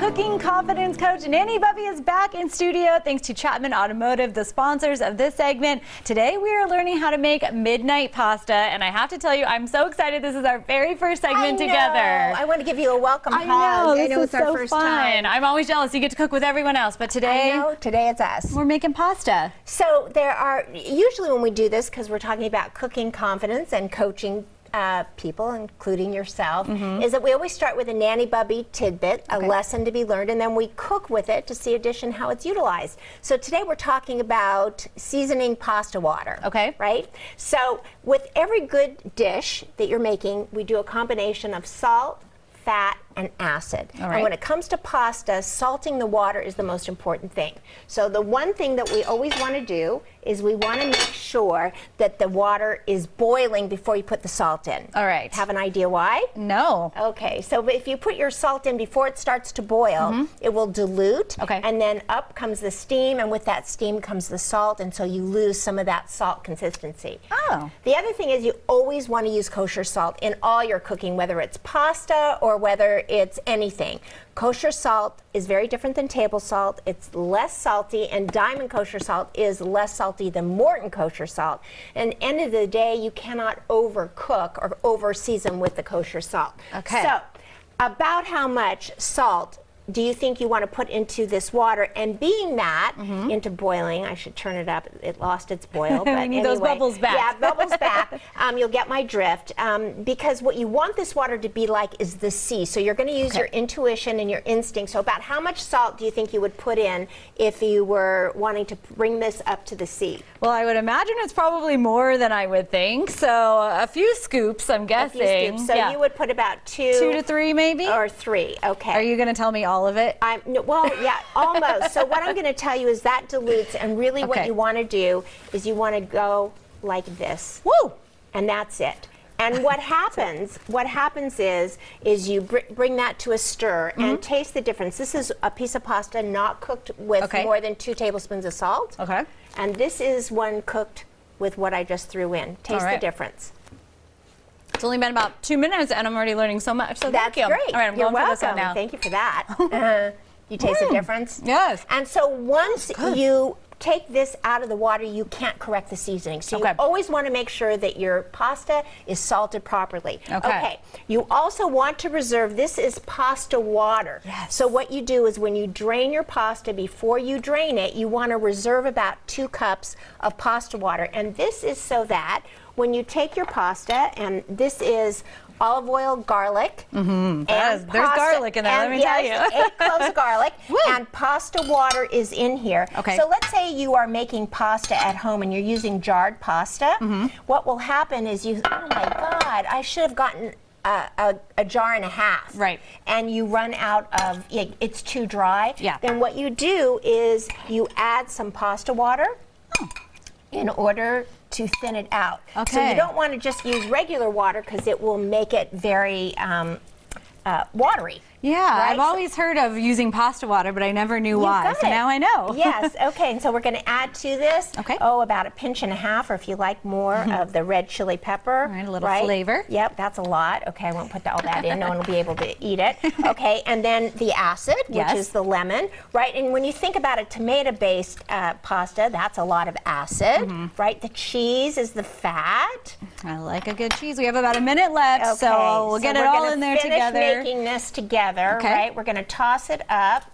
cooking confidence coach Nanny Bubby is back in studio thanks to Chapman Automotive, the sponsors of this segment. Today we are learning how to make midnight pasta, and I have to tell you, I'm so excited. This is our very first segment together. I want to give you a welcome hug. I know, it's our first time. I'm always jealous. You get to cook with everyone else, but today, today it's us. We're making pasta. So there are, usually when we do this, because we're talking about cooking confidence and coaching people, including yourself, is that we always start with a Nanny Bubby tidbit, a lesson to be learned, and then we cook with it to see a dish and how it's utilized. So today we're talking about seasoning pasta water. Okay. Right? So with every good dish that you're making, we do a combination of salt, fat, and acid. And when it comes to pasta, salting the water is the most important thing. So the one thing that we always want to do is we want to make sure that the water is boiling before you put the salt in. All right. Have an idea why? No. Okay, so if you put your salt in before it starts to boil, it will dilute, and then up comes the steam, and with that steam comes the salt, and so you lose some of that salt consistency. Oh. The other thing is you always want to use kosher salt in all your cooking, whether it's pasta or whether it's anything. Kosher salt is very different than table salt. It's less salty, and Diamond kosher salt is less salty than Morton kosher salt. And at the end of the day, you cannot overcook or over-season with the kosher salt. Okay. So, about how much salt do you think you want to put into this water? And being that into boiling, I should turn it up. It lost its boil, but we need anyway, those bubbles back. Yeah, bubbles back. You'll get my drift. Because what you want this water to be like is the sea. So you're going to use your intuition and your instinct. So about how much salt do you think you would put in if you were wanting to bring this up to the sea? Well, I would imagine it's probably more than I would think. So a few scoops, I'm guessing. A few scoops. So you would put about 2 to 3 maybe? Or 3, okay. Are you going to tell me all of it? Well, yeah, almost. So what I'm going to tell you is that dilutes, and really what you want to do is you want to go like this. Woo! And that's it. And what happens is you bring that to a stir and taste the difference. This is a piece of pasta not cooked with more than 2 tablespoons of salt. Okay. And this is one cooked with what I just threw in. Taste the difference. It's only been about 2 minutes, and I'm already learning so much. So that's thank you. Great. All right, I'm You're going welcome. for this one now. Thank you for that. You taste the difference? Yes. And so once you take this out of the water, you can't correct the seasoning. So you always want to make sure that your pasta is salted properly. Okay. You also want to reserve, this is pasta water. Yes. So what you do is when you drain your pasta, before you drain it, you want to reserve about 2 cups of pasta water. And this is so that when you take your pasta, and this is olive oil, garlic, and there's garlic in there, let me tell you. 8 cloves of garlic, and pasta water is in here. Okay. So let's say you are making pasta at home and you're using jarred pasta. What will happen is you, oh my God, I should have gotten a jar and a half. Right. And you run out of, it's too dry. Yeah. Then what you do is you add some pasta water in order to thin it out. Okay. So you don't want to just use regular water because it will make it very watery. Yeah, right? I've always heard of using pasta water, but I never knew why. So now I know. Yes, okay, and so we're going to add to this, about 1.5 pinches, or if you like more of the red chili pepper. All right, a little flavor. Yep, that's a lot. Okay, I won't put all that in. No one will be able to eat it. Okay, and then the acid, which is the lemon, right? And when you think about a tomato-based pasta, that's a lot of acid, right? The cheese is the fat. I like a good cheese. We have about 1 minute left, so we'll get it all in there together. We're making this together, right? We're going to toss it up.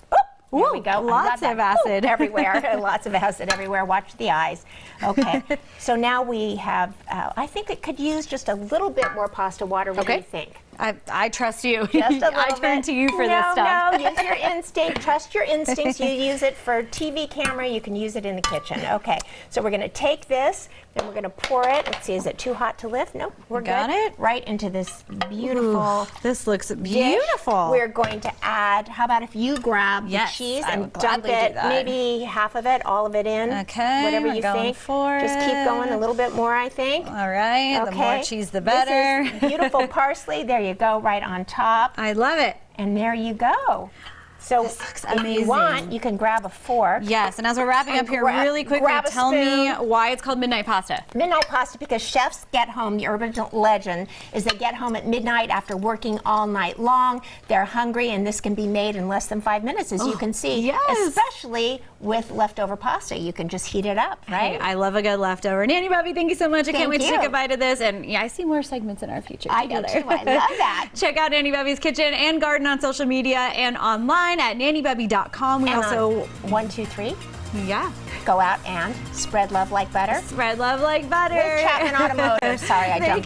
There we go. Lots of acid everywhere. Lots of acid everywhere. Watch the eyes. Okay. So now we have, I think it could use just a little bit more pasta water. What do you think? I trust you. Just a little I turn to you for this stuff. No, use your instinct. Trust your instincts. You use it for TV camera. You can use it in the kitchen. Okay. So we're going to take this, and we're going to pour it. Let's see, is it too hot to lift? Nope. We're got it. Right into this beautiful. This looks beautiful. We're going to add, how about if you grab the cheese and dump it, maybe half of it, all of it in. Okay. Whatever you think. Just keep going a little bit more, I think. All right. Okay. The more cheese, the better. This is beautiful parsley. There you go, right on top. I love it. And there you go. So This looks if amazing. you want, you can grab a fork. Yes, and as we're wrapping up here, really quickly, grab a tell me spoon. why it's called midnight pasta. Midnight pasta because chefs get home, the urban legend is they get home at midnight after working all night long. They're hungry, and this can be made in less than 5 minutes, as you can see. yes. Especially with leftover pasta. You can just heat it up, right? Hey, I love a good leftover. Nanny, Bubby, thank you so much. I can't wait to you. take a bite of this. And yeah, I see more segments in our future I together. do too. I love that. Check out Nanny Bubby's Kitchen and Garden on social media and online at nannybubby.com. We And also, 1, 2, 3, yeah, go out and spread love like butter. spread love like butter. With Chapman Automotive. Sorry, I jumped